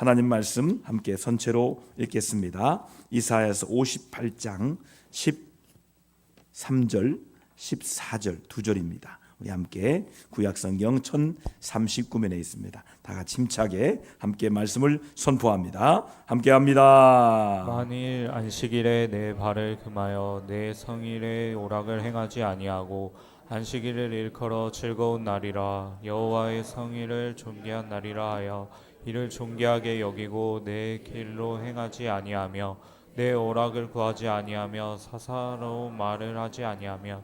하나님 말씀 함께 선체로 읽겠습니다. 이사야서 58장 13절 14절 두 절입니다. 우리 함께 구약성경 1039면에 있습니다. 다 같이 힘차게 함께 말씀을 선포합니다. 함께 합니다. 만일 안식일에 내 발을 금하여 내 성일에 오락을 행하지 아니하고 안식일을 일컬어 즐거운 날이라 여호와의 성일을 존귀한 날이라 하여 이를 존귀하게 여기고 내 길로 행하지 아니하며 내 오락을 구하지 아니하며 사사로운 말을 하지 아니하며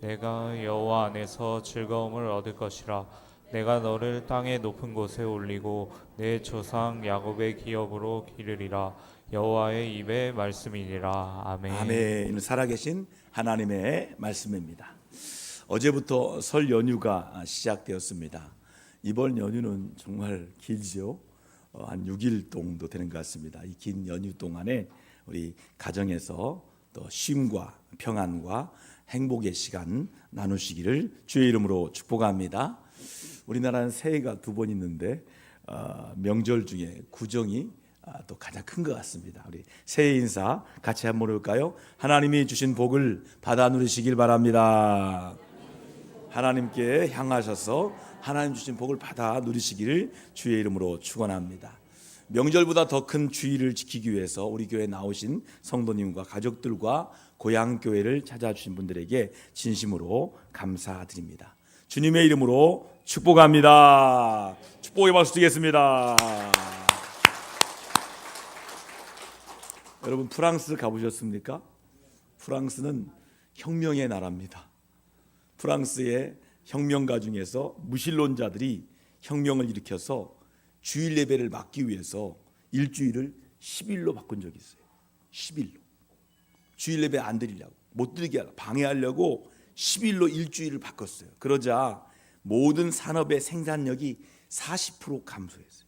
내가 여호와 안에서 즐거움을 얻을 것이라. 내가 너를 땅의 높은 곳에 올리고 내 조상 야곱의 기업으로 기르리라. 여호와의 입의 말씀이니라. 아멘. 아멘. 살아계신 하나님의 말씀입니다. 어제부터 설 연휴가 시작되었습니다. 이번 연휴는 정말 길죠. 한 6일 정도 되는 것 같습니다. 이 긴 연휴 동안에 우리 가정에서 또 쉼과 평안과 행복의 시간 나누시기를 주의 이름으로 축복합니다. 우리나라는 새해가 두 번 있는데 명절 중에 구정이 또 가장 큰 것 같습니다. 우리 새해 인사 같이 한번 해볼까요? 하나님이 주신 복을 받아 누리시길 바랍니다. 하나님께 향하셔서 하나님 주신 복을 받아 누리시기를 주의 이름으로 축원합니다. 명절보다 더 큰 주의를 지키기 위해서 우리 교회에 나오신 성도님과 가족들과 고향 교회를 찾아주신 분들에게 진심으로 감사드립니다. 주님의 이름으로 축복합니다. 축복의 박수 드리겠습니다. 여러분 프랑스 가보셨습니까? 프랑스는 혁명의 나라입니다. 프랑스의 혁명가 중에서 무신론자들이 혁명을 일으켜서 주일 예배를 막기 위해서 일주일을 10일로 바꾼 적이 있어요. 10일로. 주일 예배 안 드리려고, 못 드리게 하려고, 방해하려고 10일로 일주일을 바꿨어요. 그러자 모든 산업의 생산력이 40% 감소했어요.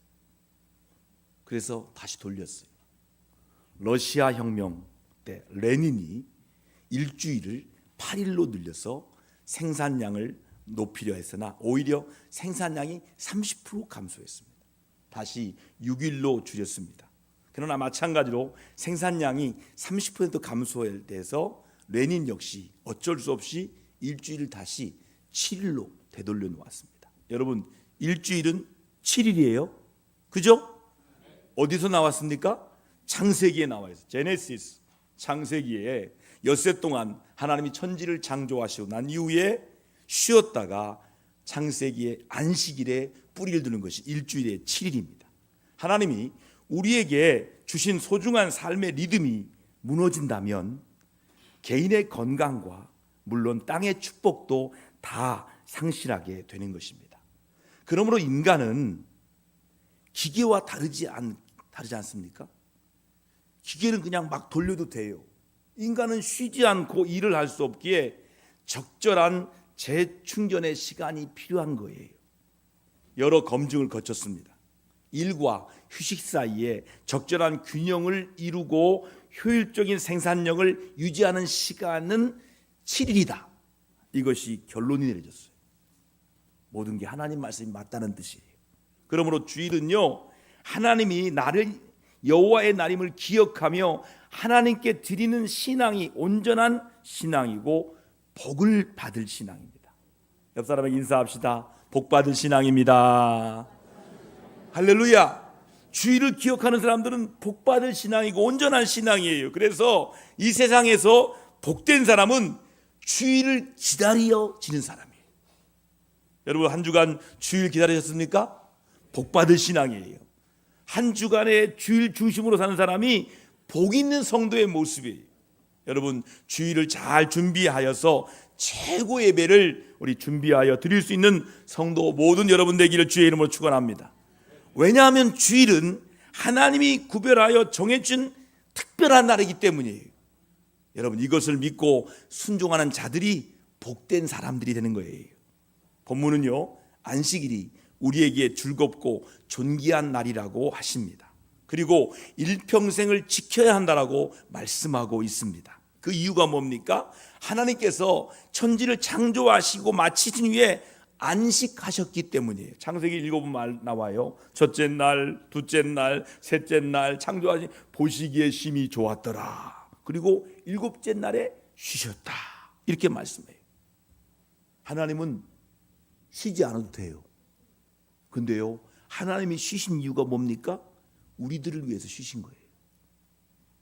그래서 다시 돌렸어요. 러시아 혁명 때 레닌이 일주일을 8일로 늘려서 생산량을 높이려 했으나 오히려 생산량이 30% 감소했습니다. 다시 6일로 줄였습니다. 그러나 마찬가지로 생산량이 30% 감소돼서 레닌 역시 어쩔 수 없이 일주일을 다시 7일로 되돌려 놓았습니다. 여러분 일주일은 7일이에요. 그죠? 어디서 나왔습니까? 창세기에 나와 있어요. 제네시스 창세기에 엿새 동안 하나님이 천지를 창조하시고 난 이후에 쉬었다가 창세기의 안식일에 뿌리를 두는 것이 일주일의 7일입니다. 하나님이 우리에게 주신 소중한 삶의 리듬이 무너진다면 개인의 건강과 물론 땅의 축복도 다 상실하게 되는 것입니다. 그러므로 인간은 기계와 다르지 않습니까? 기계는 그냥 막 돌려도 돼요. 인간은 쉬지 않고 일을 할 수 없기에 적절한 재충전의 시간이 필요한 거예요. 여러 검증을 거쳤습니다. 일과 휴식 사이에 적절한 균형을 이루고 효율적인 생산력을 유지하는 시간은 7일이다. 이것이 결론이 내려졌어요. 모든 게 하나님 말씀이 맞다는 뜻이에요. 그러므로 주일은요, 하나님이 나를 여호와의 날임을 기억하며 하나님께 드리는 신앙이 온전한 신앙이고 복을 받을 신앙입니다. 옆 사람에게 인사합시다. 복 받을 신앙입니다. 할렐루야. 주일을 기억하는 사람들은 복 받을 신앙이고 온전한 신앙이에요. 그래서 이 세상에서 복된 사람은 주일을 기다려 지는 사람이에요. 여러분 한 주간 주일 기다리셨습니까? 복 받을 신앙이에요. 한 주간의 주일 중심으로 사는 사람이 복 있는 성도의 모습이에요. 여러분 주일을 잘 준비하여서 최고 예배를 우리 준비하여 드릴 수 있는 성도 모든 여러분 되기를 주의 이름으로 축원합니다. 왜냐하면 주일은 하나님이 구별하여 정해준 특별한 날이기 때문이에요. 여러분 이것을 믿고 순종하는 자들이 복된 사람들이 되는 거예요. 본문은요 안식일이 우리에게 즐겁고 존귀한 날이라고 하십니다. 그리고 일평생을 지켜야 한다라고 말씀하고 있습니다. 그 이유가 뭡니까? 하나님께서 천지를 창조하시고 마치신 후에 안식하셨기 때문이에요. 창세기 읽어보면 나와요. 첫째 날, 둘째 날, 셋째 날 창조하신 보시기에 심히 좋았더라. 그리고 일곱째 날에 쉬셨다. 이렇게 말씀해요. 하나님은 쉬지 않아도 돼요. 근데요, 하나님이 쉬신 이유가 뭡니까? 우리들을 위해서 쉬신 거예요.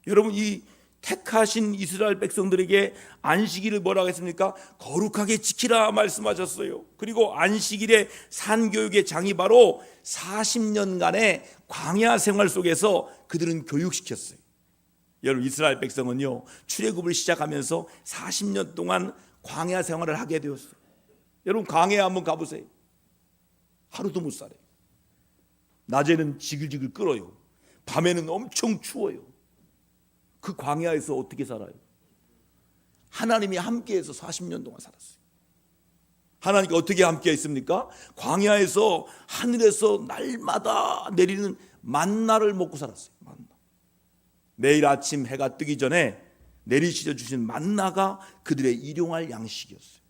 여러분, 이 택하신 이스라엘 백성들에게 안식일을 뭐라고 했습니까? 거룩하게 지키라 말씀하셨어요. 그리고 안식일의 산교육의 장이 바로 40년간의 광야 생활 속에서 그들은 교육시켰어요. 여러분, 이스라엘 백성은요, 출애굽을 시작하면서 40년 동안 광야 생활을 하게 되었어요. 여러분, 광야에 한번 가보세요. 하루도 못 살아요. 낮에는 지글지글 끓어요. 밤에는 엄청 추워요. 그 광야에서 어떻게 살아요? 하나님이 함께해서 40년 동안 살았어요. 하나님께 어떻게 함께 있습니까? 광야에서 하늘에서 날마다 내리는 만나를 먹고 살았어요. 만나. 매일 아침 해가 뜨기 전에 내리시려 주신 만나가 그들의 일용할 양식이었어요.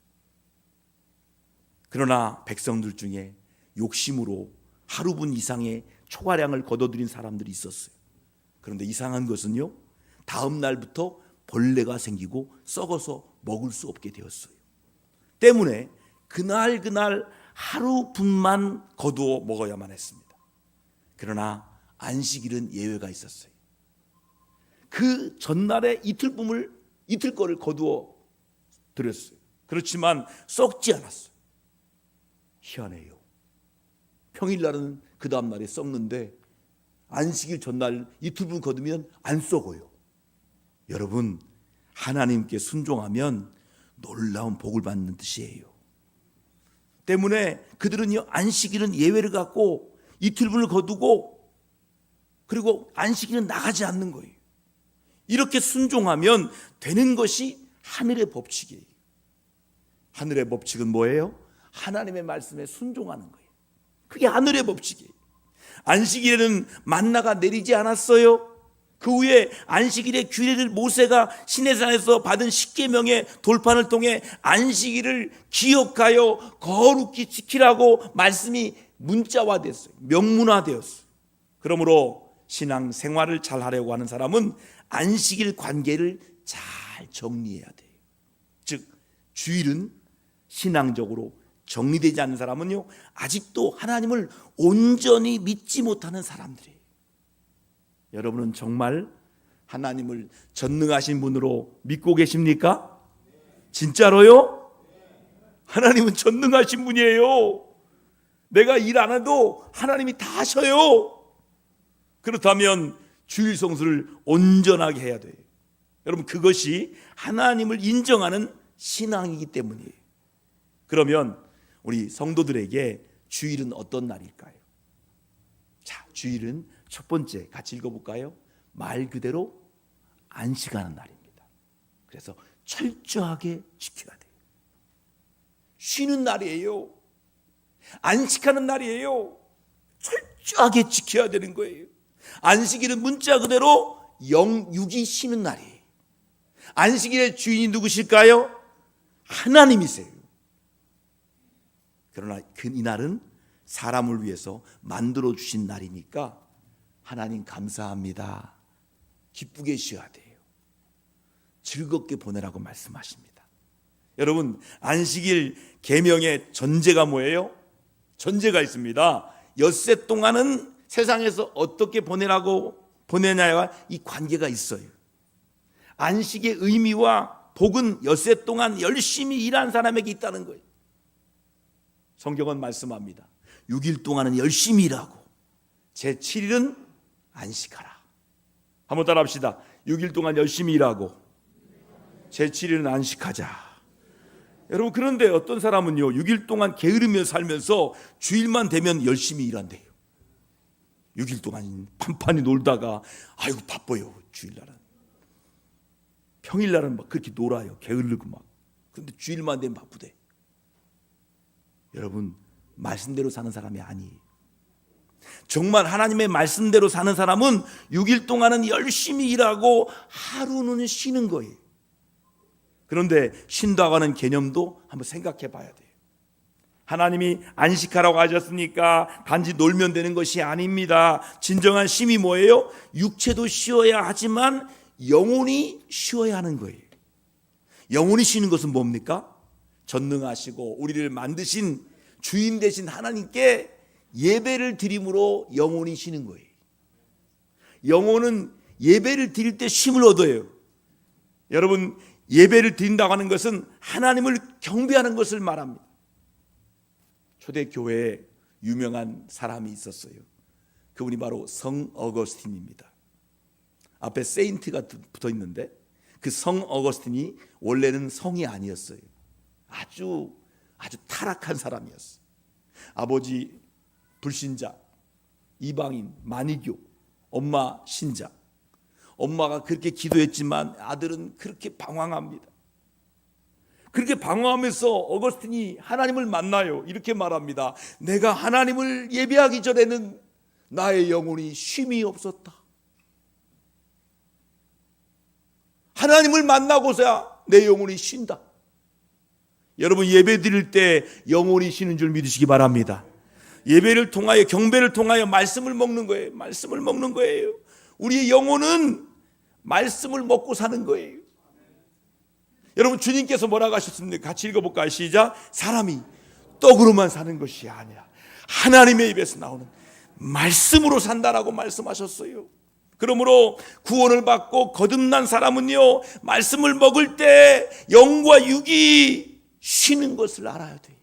그러나 백성들 중에 욕심으로 하루분 이상의 초과량을 거둬들인 사람들이 있었어요. 그런데 이상한 것은요, 다음 날부터 벌레가 생기고 썩어서 먹을 수 없게 되었어요. 때문에 그날 하루분만 거두어 먹어야만 했습니다. 그러나 안식일은 예외가 있었어요. 그 전날에 이틀 거를 거두어 드렸어요. 그렇지만 썩지 않았어요. 희한해요. 평일날은 그 다음 날에 썩는데 안식일 전날 이틀분 거두면 안 썩어요. 여러분, 하나님께 순종하면 놀라운 복을 받는 뜻이에요. 때문에 그들은요, 안식일은 예외를 갖고 이틀분을 거두고, 그리고 안식일은 나가지 않는 거예요. 이렇게 순종하면 되는 것이 하늘의 법칙이에요. 하늘의 법칙은 뭐예요? 하나님의 말씀에 순종하는 거예요. 그게 하늘의 법칙이에요. 안식일에는 만나가 내리지 않았어요. 그 후에 안식일의 규례를 모세가 시내산에서 받은 십계명의 돌판을 통해 안식일을 기억하여 거룩히 지키라고 말씀이 문자화됐어요. 명문화되었어요. 그러므로 신앙 생활을 잘 하려고 하는 사람은 안식일 관계를 잘 정리해야 돼요. 즉, 주일은 신앙적으로 정리되지 않는 사람은요, 아직도 하나님을 온전히 믿지 못하는 사람들이에요. 여러분은 정말 하나님을 전능하신 분으로 믿고 계십니까? 진짜로요? 하나님은 전능하신 분이에요. 내가 일 안 해도 하나님이 다 하셔요. 그렇다면 주일 성수를 온전하게 해야 돼요. 여러분, 그것이 하나님을 인정하는 신앙이기 때문이에요. 그러면 우리 성도들에게 주일은 어떤 날일까요? 자, 주일은 첫 번째 같이 읽어볼까요? 말 그대로 안식하는 날입니다. 그래서 철저하게 지켜야 돼요. 쉬는 날이에요. 안식하는 날이에요. 철저하게 지켜야 되는 거예요. 안식일은 문자 그대로 영육이 쉬는 날이에요. 안식일의 주인이 누구실까요? 하나님이세요. 그러나 이 날은 사람을 위해서 만들어 주신 날이니까 하나님 감사합니다. 기쁘게 쉬어야 돼요. 즐겁게 보내라고 말씀하십니다. 여러분, 안식일 계명의 전제가 뭐예요? 전제가 있습니다. 엿새 동안은 세상에서 어떻게 보내냐와 이 관계가 있어요. 안식의 의미와 복은 엿새 동안 열심히 일한 사람에게 있다는 거예요. 성경은 말씀합니다. 6일 동안은 열심히 일하고 제7일은 안식하라. 한번 따라 합시다. 6일 동안 열심히 일하고 제7일은 안식하자. 여러분, 그런데 어떤 사람은요, 6일 동안 게으르며 살면서 주일만 되면 열심히 일한대요. 6일 동안 판판히 놀다가 아이고 바빠요. 주일날은. 평일날은 막 그렇게 놀아요. 게으르고 막. 근데 주일만 되면 바쁘대. 여러분, 말씀대로 사는 사람이 아니에요. 정말 하나님의 말씀대로 사는 사람은 6일 동안은 열심히 일하고 하루는 쉬는 거예요. 그런데 쉰다고 하는 개념도 한번 생각해 봐야 돼요. 하나님이 안식하라고 하셨으니까 단지 놀면 되는 것이 아닙니다. 진정한 쉼이 뭐예요? 육체도 쉬어야 하지만 영혼이 쉬어야 하는 거예요. 영혼이 쉬는 것은 뭡니까? 전능하시고 우리를 만드신 주인 되신 하나님께 예배를 드림으로 영혼이 쉬는 거예요. 영혼은 예배를 드릴 때 쉼을 얻어요. 여러분, 예배를 드린다고 하는 것은 하나님을 경배하는 것을 말합니다. 초대교회에 유명한 사람이 있었어요. 그분이 바로 성 어거스틴입니다. 앞에 세인트가 붙어 있는데 그 성 어거스틴이 원래는 성이 아니었어요. 아주 타락한 사람이었어요. 아버지 불신자, 이방인, 마니교, 엄마 신자. 엄마가 그렇게 기도했지만 아들은 그렇게 방황합니다. 그렇게 방황하면서 어거스틴이 하나님을 만나요. 이렇게 말합니다. 내가 하나님을 예배하기 전에는 나의 영혼이 쉼이 없었다. 하나님을 만나고서야 내 영혼이 쉰다. 여러분, 예배 드릴 때 영혼이 쉬는 줄 믿으시기 바랍니다. 예배를 통하여, 경배를 통하여 말씀을 먹는 거예요. 말씀을 먹는 거예요. 우리의 영혼은 말씀을 먹고 사는 거예요. 여러분, 주님께서 뭐라고 하셨습니까? 같이 읽어볼까요? 시작. 사람이 떡으로만 사는 것이 아니라 하나님의 입에서 나오는 말씀으로 산다라고 말씀하셨어요. 그러므로 구원을 받고 거듭난 사람은요, 말씀을 먹을 때 영과 육이 쉬는 것을 알아야 돼요.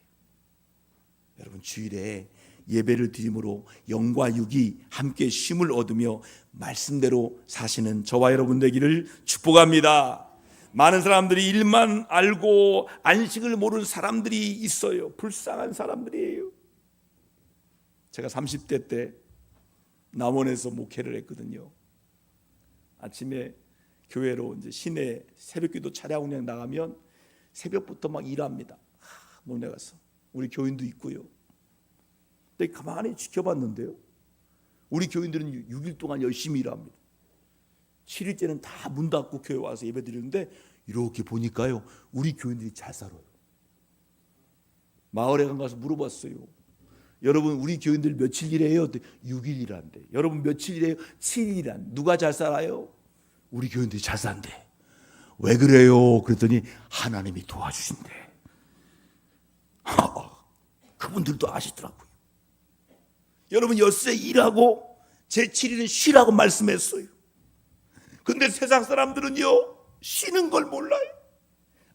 여러분, 주일에 예배를 드림으로 영과 육이 함께 쉼을 얻으며 말씀대로 사시는 저와 여러분 되기를 축복합니다. 많은 사람들이 일만 알고 안식을 모르는 사람들이 있어요. 불쌍한 사람들이에요. 제가 30대 때 남원에서 목회를 했거든요. 아침에 교회로 이제 시내 새벽기도 차량 운행 나가면 새벽부터 막 일합니다. 논에 가서 우리 교인도 있고요. 근데 가만히 지켜봤는데요, 우리 교인들은 6일 동안 열심히 일합니다. 7일째는 다 문 닫고 교회 와서 예배 드리는데 이렇게 보니까요, 우리 교인들이 잘 살아요. 마을에 가서 물어봤어요. 여러분, 우리 교인들 며칠 일해요? 6일 일한대. 여러분, 며칠 일해요? 7일 일한. 누가 잘 살아요? 우리 교인들이 잘 산대. 왜 그래요? 그랬더니 하나님이 도와주신대. 그분들도 아시더라고요. 여러분, 엿새 일하고 제 7일은 쉬라고 말씀했어요. 근데 세상 사람들은요, 쉬는 걸 몰라요.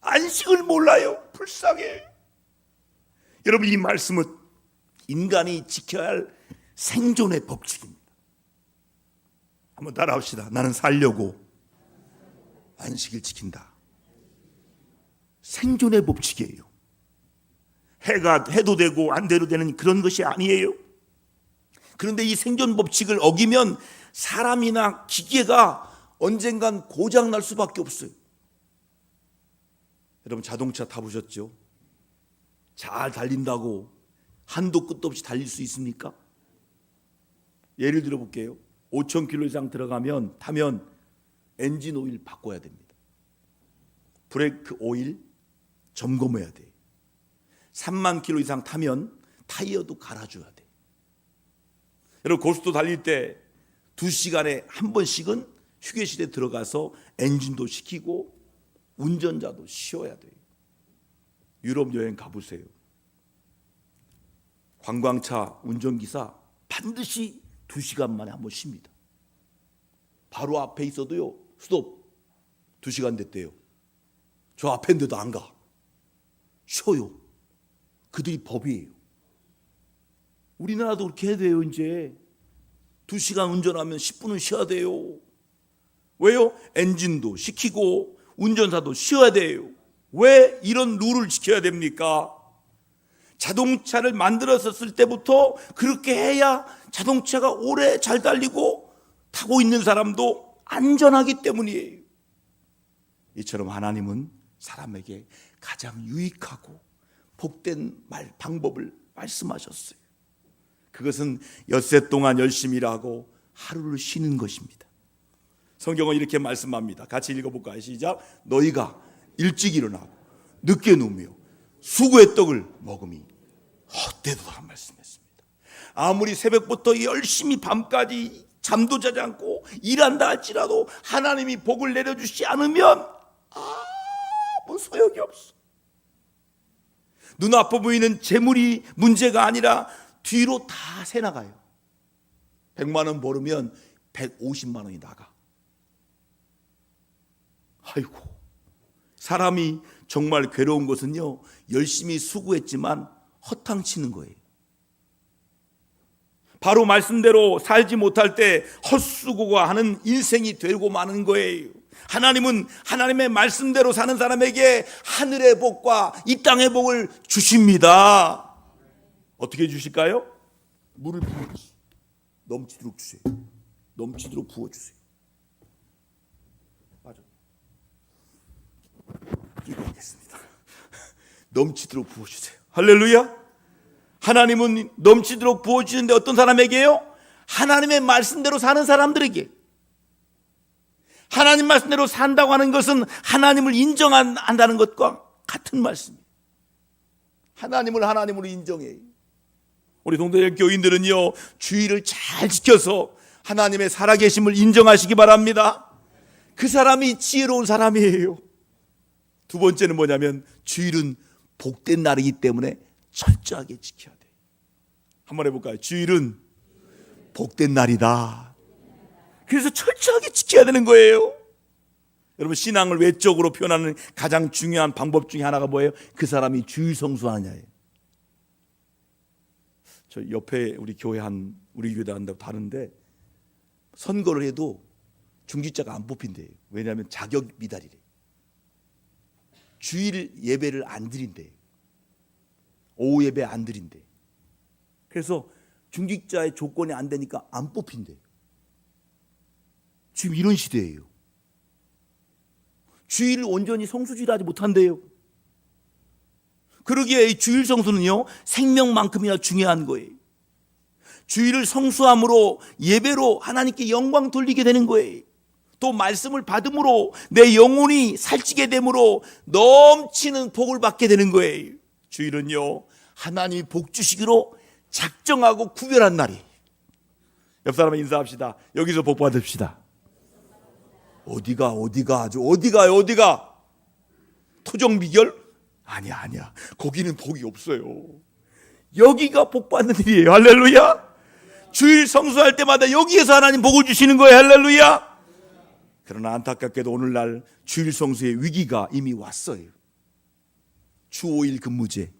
안식을 몰라요. 불쌍해. 여러분, 이 말씀은 인간이 지켜야 할 생존의 법칙입니다. 한번 따라합시다. 나는 살려고 안식을 지킨다. 생존의 법칙이에요. 해가 해도 되고 안 돼도 되는 그런 것이 아니에요. 그런데 이 생존 법칙을 어기면 사람이나 기계가 언젠간 고장 날 수밖에 없어요. 여러분, 자동차 타보셨죠? 잘 달린다고 한도 끝도 없이 달릴 수 있습니까? 예를 들어 볼게요. 5,000km 이상 타면 엔진 오일 바꿔야 됩니다. 브레이크 오일 점검해야 돼요. 3만 km 이상 타면 타이어도 갈아줘야 돼요. 여러분, 고속도 달릴 때 2시간에 한 번씩은 휴게실에 들어가서 엔진도 시키고 운전자도 쉬어야 돼요. 유럽 여행 가보세요. 관광차 운전기사 반드시 2시간 만에 한 번 쉽니다. 바로 앞에 있어도요, 스톱. 2시간 됐대요. 저 앞인데도 안 가. 쉬어요. 그들이 법이에요. 우리나라도 그렇게 해야 돼요. 이제 2시간 운전하면 10분은 쉬어야 돼요. 왜요? 엔진도 시키고 운전사도 쉬어야 돼요. 왜 이런 룰을 지켜야 됩니까? 자동차를 만들었을 때부터 그렇게 해야 자동차가 오래 잘 달리고 타고 있는 사람도 안전하기 때문이에요. 이처럼 하나님은 사람에게 가장 유익하고 복된 방법을 말씀하셨어요. 그것은 엿새 동안 열심히 일하고 하루를 쉬는 것입니다. 성경은 이렇게 말씀합니다. 같이 읽어볼까요? 시작. 너희가 일찍 일어나고 늦게 누우며 수고의 떡을 먹음이 헛되도록 말씀했습니다. 아무리 새벽부터 열심히 밤까지 잠도 자지 않고 일한다 할지라도 하나님이 복을 내려주지 않으면 아무 소용이 없어. 눈앞에 보이는 재물이 문제가 아니라 뒤로 다 새나가요. 100만 원 벌으면 150만 원이 나가. 아이고, 사람이 정말 괴로운 것은요, 열심히 수고했지만 허탕치는 거예요. 바로 말씀대로 살지 못할 때 헛수고가 하는 인생이 되고 마는 거예요. 하나님은 하나님의 말씀대로 사는 사람에게 하늘의 복과 이 땅의 복을 주십니다. 어떻게 주실까요? 물을 부어주세요. 넘치도록 주세요. 넘치도록 부어주세요. 맞아. 기도하겠습니다. 넘치도록 부어주세요. 할렐루야. 하나님은 넘치도록 부어주시는데 어떤 사람에게요? 하나님의 말씀대로 사는 사람들에게. 하나님 말씀대로 산다고 하는 것은 하나님을 인정한다는 것과 같은 말씀이에요. 하나님을 하나님으로 인정해요. 우리 동대일 교인들은요, 주의를 잘 지켜서 하나님의 살아계심을 인정하시기 바랍니다. 그 사람이 지혜로운 사람이에요. 두 번째는 뭐냐면, 주일은 복된 날이기 때문에 철저하게 지켜야 돼요. 한번 해볼까요? 주일은 복된 날이다. 그래서 철저하게 지켜야 되는 거예요. 여러분, 신앙을 외적으로 표현하는 가장 중요한 방법 중에 하나가 뭐예요? 그 사람이 주일 성수하느냐예요. 저 옆에 우리 교회도 한다고 다른데, 선거를 해도 중직자가 안 뽑힌대요. 왜냐하면 자격 미달이래요. 주일 예배를 안 드린대요. 오후 예배 안 드린대. 그래서 중직자의 조건이 안 되니까 안 뽑힌대. 지금 이런 시대예요. 주일을 온전히 성수지하지 못한대요. 그러기에 이 주일 성수는요, 생명만큼이나 중요한 거예요. 주일을 성수함으로 예배로 하나님께 영광 돌리게 되는 거예요. 또 말씀을 받음으로 내 영혼이 살찌게 되므로 넘치는 복을 받게 되는 거예요. 주일은요, 하나님이 복 주시기로 작정하고 구별한 날이에요. 옆 사람과 인사합시다. 여기서 복 받읍시다. 어디가 토종 비결? 아니야. 거기는 복이 없어요. 여기가 복 받는 일이에요. 할렐루야. 주일 성수할 때마다 여기에서 하나님 복을 주시는 거예요. 할렐루야. 그러나 안타깝게도 오늘날 주일 성수의 위기가 이미 왔어요. 주 5일 근무제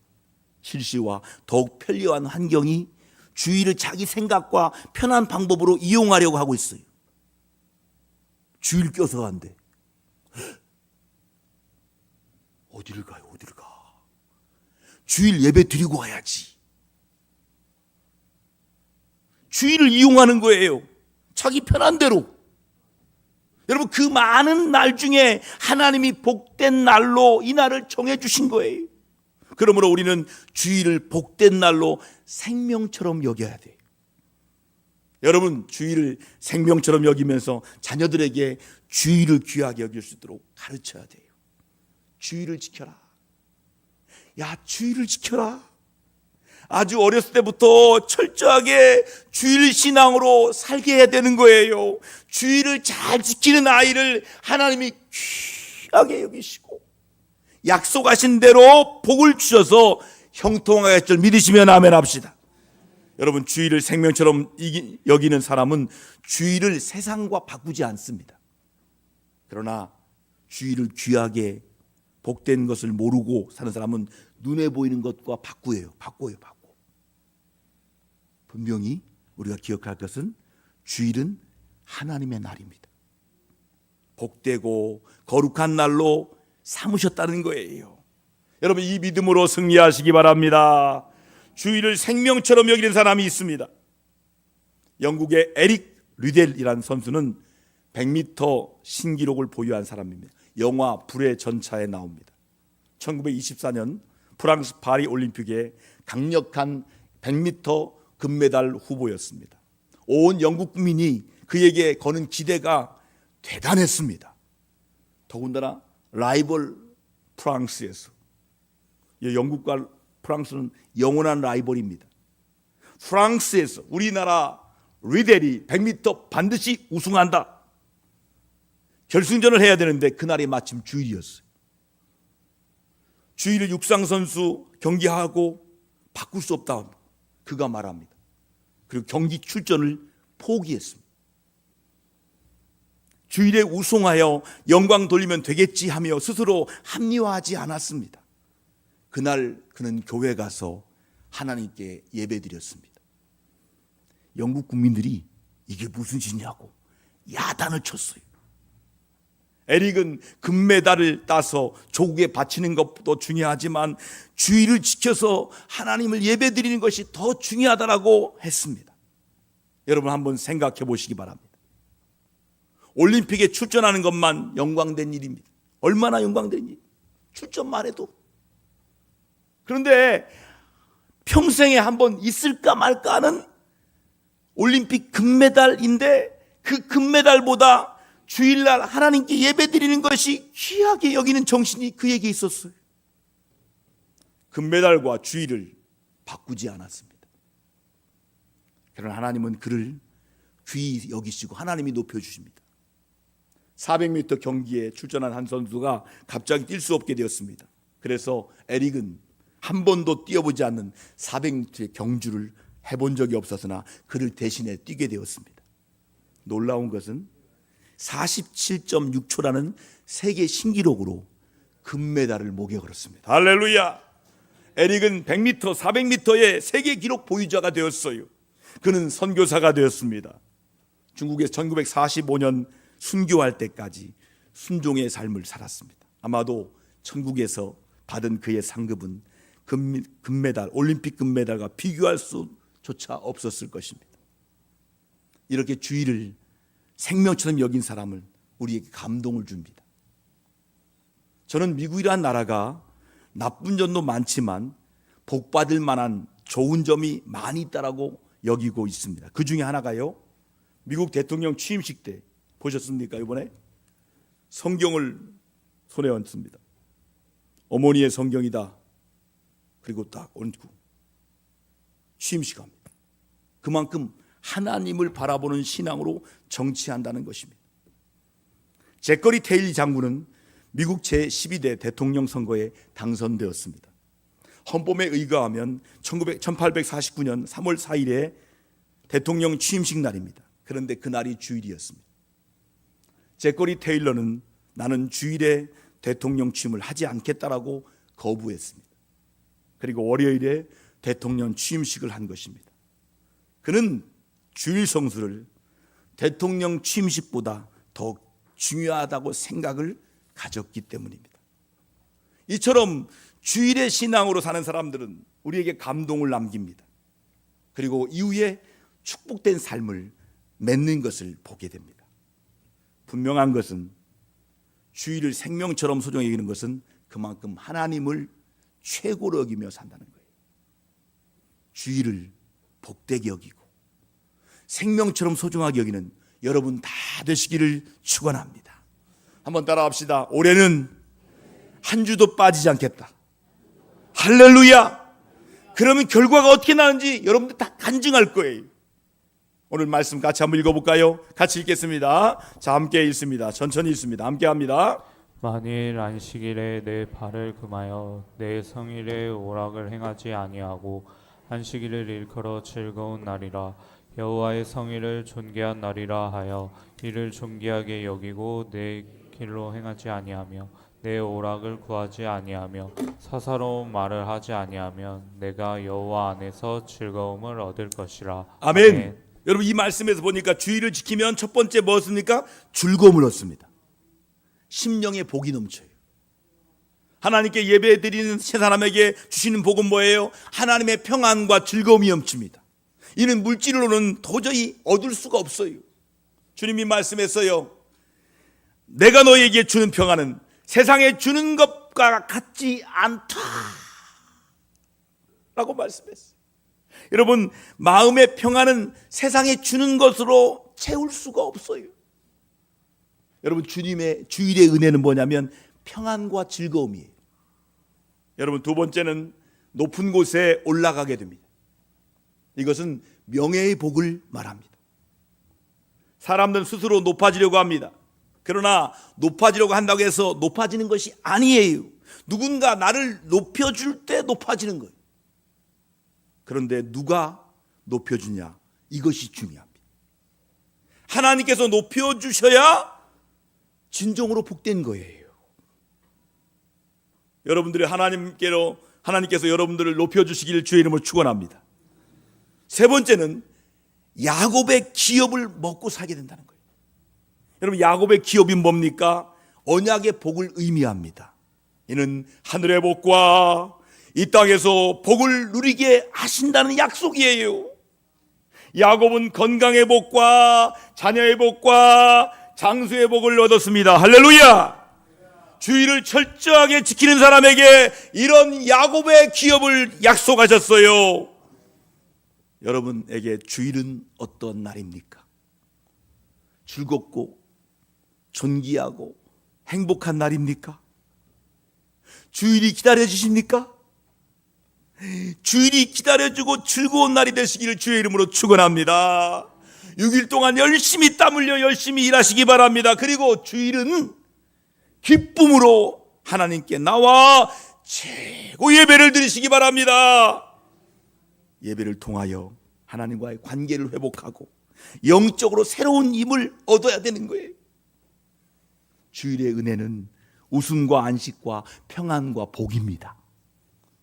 실시와 더욱 편리한 환경이 주일을 자기 생각과 편한 방법으로 이용하려고 하고 있어요. 주일 껴서 간대. 어디를 가요? 주일 예배 드리고 와야지. 주일을 이용하는 거예요. 자기 편한 대로. 여러분, 그 많은 날 중에 하나님이 복된 날로 이 날을 정해주신 거예요. 그러므로 우리는 주일을 복된 날로 생명처럼 여겨야 돼요. 여러분, 주일을 생명처럼 여기면서 자녀들에게 주일을 귀하게 여길 수 있도록 가르쳐야 돼요. 주일을 지켜라. 야, 주일을 지켜라. 아주 어렸을 때부터 철저하게 주일 신앙으로 살게 해야 되는 거예요. 주일을 잘 지키는 아이를 하나님이 귀하게 여기시고 약속하신 대로 복을 주셔서 형통하게 할 줄 믿으시면 아멘 합시다. 여러분, 주일을 생명처럼 여기는 사람은 주일을 세상과 바꾸지 않습니다. 그러나 주일을 귀하게 복된 것을 모르고 사는 사람은 눈에 보이는 것과 바꿔요. 분명히 우리가 기억할 것은 주일은 하나님의 날입니다. 복되고 거룩한 날로 삼으셨다는 거예요. 여러분, 이 믿음으로 승리하시기 바랍니다. 주일을 생명처럼 여기는 사람이 있습니다. 영국의 에릭 리델이라는 선수는 100m 신기록을 보유한 사람입니다. 영화 불의 전차에 나옵니다. 1924년 프랑스 파리 올림픽에 강력한 100m 금메달 후보였습니다. 온 영국 국민이 그에게 거는 기대가 대단했습니다. 더군다나 라이벌 프랑스에서 영국과 프랑스는 영원한 라이벌입니다. 프랑스에서 우리나라 리델이 100m 반드시 우승한다. 결승전을 해야 되는데 그날이 마침 주일이었어요. 주일을 육상선수 경기하고 바꿀 수 없다. 그가 말합니다. 그리고 경기 출전을 포기했습니다. 주일에 우승하여 영광 돌리면 되겠지 하며 스스로 합리화하지 않았습니다. 그날 그는 교회 가서 하나님께 예배드렸습니다. 영국 국민들이 이게 무슨 짓이냐고 야단을 쳤어요. 에릭은 금메달을 따서 조국에 바치는 것도 중요하지만 주의를 지켜서 하나님을 예배드리는 것이 더 중요하다고 했습니다. 여러분 한번 생각해 보시기 바랍니다. 올림픽에 출전하는 것만 영광된 일입니다. 얼마나 영광된 일, 출전만 해도. 그런데 평생에 한번 있을까 말까 하는 올림픽 금메달인데 그 금메달보다 주일날 하나님께 예배드리는 것이 귀하게 여기는 정신이 그에게 있었어요. 금메달과 주일을 바꾸지 않았습니다. 그러나 하나님은 그를 귀히 여기시고 하나님이 높여주십니다. 400m 경기에 출전한 한 선수가 갑자기 뛸 수 없게 되었습니다. 그래서 에릭은 한 번도 뛰어보지 않는 400m의 경주를 해본 적이 없었으나 그를 대신해 뛰게 되었습니다. 놀라운 것은 47.6초라는 세계 신기록으로 금메달을 목에 걸었습니다. 할렐루야! 에릭은 100m, 400m의 세계 기록 보유자가 되었어요. 그는 선교사가 되었습니다. 중국에서 1945년 순교할 때까지 순종의 삶을 살았습니다. 아마도 천국에서 받은 그의 상급은 금메달, 올림픽 금메달과 비교할 수조차 없었을 것입니다. 이렇게 주의를 생명처럼 여긴 사람을 우리에게 감동을 줍니다. 저는 미국이라는 나라가 나쁜 점도 많지만 복받을 만한 좋은 점이 많이 있다라고 여기고 있습니다. 그 중에 하나가요, 미국 대통령 취임식 때 보셨습니까? 이번에 성경을 손에 얹습니다. 어머니의 성경이다. 그리고 딱 얹고 취임식합니다. 그만큼 하나님을 바라보는 신앙으로 정치한다는 것입니다. 제거리 테일리 장군은 미국 제12대 대통령 선거에 당선되었습니다. 헌법에 의거하면 1849년 3월 4일에 대통령 취임식 날입니다. 그런데 그날이 주일이었습니다. 제거리 테일러는 나는 주일에 대통령 취임을 하지 않겠다라고 거부했습니다. 그리고 월요일에 대통령 취임식을 한 것입니다. 그는 주일 성수를 대통령 취임식보다 더 중요하다고 생각을 가졌기 때문입니다. 이처럼 주일의 신앙으로 사는 사람들은 우리에게 감동을 남깁니다. 그리고 이후에 축복된 삶을 맺는 것을 보게 됩니다. 분명한 것은 주일을 생명처럼 소중히 여기는 것은 그만큼 하나님을 최고로 여기며 산다는 거예요. 주일을 복되게 여기고 생명처럼 소중하게 여기는 여러분 다 되시기를 축원합니다. 한번 따라합시다. 올해는 한 주도 빠지지 않겠다. 할렐루야. 그러면 결과가 어떻게 나는지 여러분들 다 간증할 거예요. 오늘 말씀 같이 한번 읽어볼까요? 같이 읽겠습니다. 자, 함께 읽습니다. 천천히 읽습니다. 함께 합니다. 만일 안식일에 내 발을 금하여 내 성일에 오락을 행하지 아니하고 안식일을 일컬어 즐거운 날이라 여호와의 성일을 존귀한 날이라 하여 이를 존귀하게 여기고 내 길로 행하지 아니하며 내 오락을 구하지 아니하며 사사로운 말을 하지 아니하면 내가 여호와 안에서 즐거움을 얻을 것이라. 아멘. 아멘. 여러분 이 말씀에서 보니까 주일을 지키면 첫 번째 무엇입니까? 즐거움을 얻습니다. 심령의 복이 넘쳐요. 하나님께 예배드리는 세 사람에게 주시는 복은 뭐예요? 하나님의 평안과 즐거움이 넘칩니다. 이는 물질로는 도저히 얻을 수가 없어요. 주님이 말씀했어요. 내가 너에게 주는 평안은 세상에 주는 것과 같지 않다 라고 말씀했어요. 여러분 마음의 평안은 세상에 주는 것으로 채울 수가 없어요. 여러분 주님의 주일의 은혜는 뭐냐면 평안과 즐거움이에요. 여러분 두 번째는 높은 곳에 올라가게 됩니다. 이것은 명예의 복을 말합니다. 사람들은 스스로 높아지려고 합니다. 그러나 높아지려고 한다고 해서 높아지는 것이 아니에요. 누군가 나를 높여줄 때 높아지는 거예요. 그런데 누가 높여주냐, 이것이 중요합니다. 하나님께서 높여주셔야 진정으로 복된 거예요. 여러분들이 하나님께서 여러분들을 높여주시기를 주의 이름으로 축원합니다. 세 번째는 야곱의 기업을 먹고 살게 된다는 거예요. 여러분, 야곱의 기업이 뭡니까? 언약의 복을 의미합니다. 이는 하늘의 복과 이 땅에서 복을 누리게 하신다는 약속이에요. 야곱은 건강의 복과 자녀의 복과 장수의 복을 얻었습니다. 할렐루야! 주의를 철저하게 지키는 사람에게 이런 야곱의 기업을 약속하셨어요. 여러분에게 주일은 어떤 날입니까? 즐겁고 존귀하고 행복한 날입니까? 주일이 기다려지십니까? 주일이 기다려주고 즐거운 날이 되시기를 주의 이름으로 축원합니다. 6일 동안 열심히 땀 흘려 열심히 일하시기 바랍니다. 그리고 주일은 기쁨으로 하나님께 나와 최고 예배를 드리시기 바랍니다. 예배를 통하여 하나님과의 관계를 회복하고 영적으로 새로운 힘을 얻어야 되는 거예요. 주일의 은혜는 웃음과 안식과 평안과 복입니다.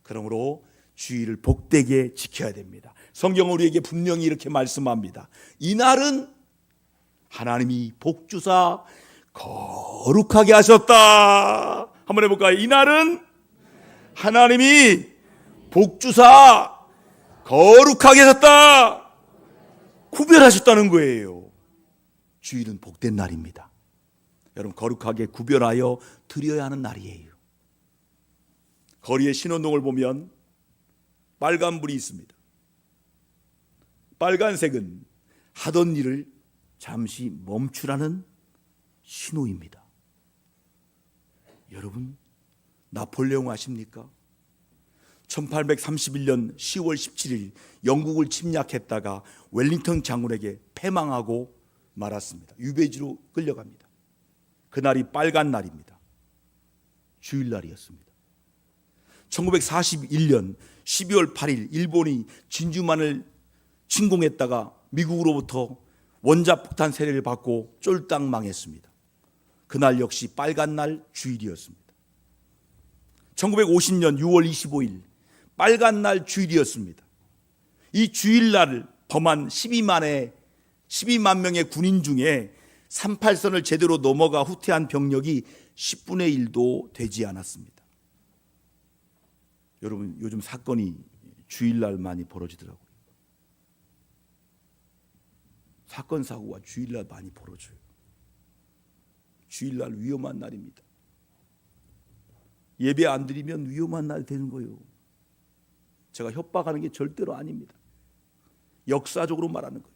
그러므로 주일을 복되게 지켜야 됩니다. 성경은 우리에게 분명히 이렇게 말씀합니다. 이날은 하나님이 복주사 거룩하게 하셨다. 한번 해볼까요? 이날은 하나님이 복주사 거룩하게 하셨다. 구별하셨다는 거예요. 주일은 복된 날입니다. 여러분, 거룩하게 구별하여 드려야 하는 날이에요. 거리의 신호등을 보면 빨간불이 있습니다. 빨간색은 하던 일을 잠시 멈추라는 신호입니다. 여러분, 나폴레옹 아십니까? 1831년 10월 17일 영국을 침략했다가 웰링턴 장군에게 패망하고 말았습니다. 유배지로 끌려갑니다. 그날이 빨간 날입니다. 주일날이었습니다. 1941년 12월 8일 일본이 진주만을 침공했다가 미국으로부터 원자폭탄 세례를 받고 쫄딱 망했습니다. 그날 역시 빨간 날 주일이었습니다. 1950년 6월 25일 빨간 날 주일이었습니다. 이 주일날을 범한 12만 명의 군인 중에 38선을 제대로 넘어가 후퇴한 병력이 10분의 1도 되지 않았습니다. 여러분, 요즘 사건이 주일날 많이 벌어지더라고요. 사건 사고가 주일날 많이 벌어져요. 주일날 위험한 날입니다. 예배 안 드리면 위험한 날 되는 거예요. 제가 협박하는 게 절대로 아닙니다. 역사적으로 말하는 거예요.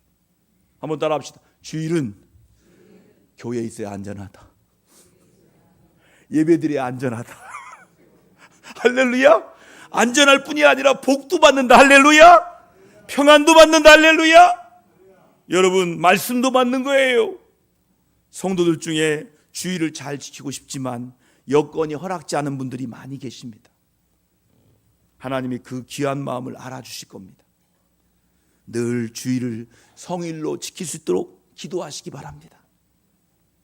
한번 따라합시다. 주일은 교회에 있어야 안전하다. 예배드려야 안전하다. 할렐루야. 안전할 뿐이 아니라 복도 받는다. 할렐루야. 평안도 받는다. 할렐루야. 여러분, 말씀도 받는 거예요. 성도들 중에 주일을 잘 지키고 싶지만 여건이 허락지 않은 분들이 많이 계십니다. 하나님이 그 귀한 마음을 알아주실 겁니다. 늘 주일을 성일로 지킬 수 있도록 기도하시기 바랍니다.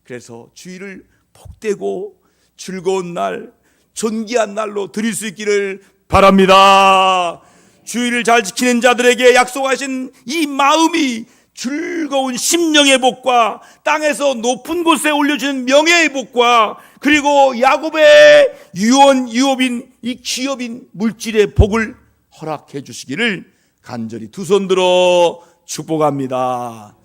그래서 주일을 복되고 즐거운 날, 존귀한 날로 드릴 수 있기를 바랍니다. 주일을 잘 지키는 자들에게 약속하신 이 마음이 즐거운 심령의 복과 땅에서 높은 곳에 올려주는 명예의 복과 그리고 야곱의 유업인 이 기업인 물질의 복을 허락해 주시기를 간절히 두 손 들어 축복합니다.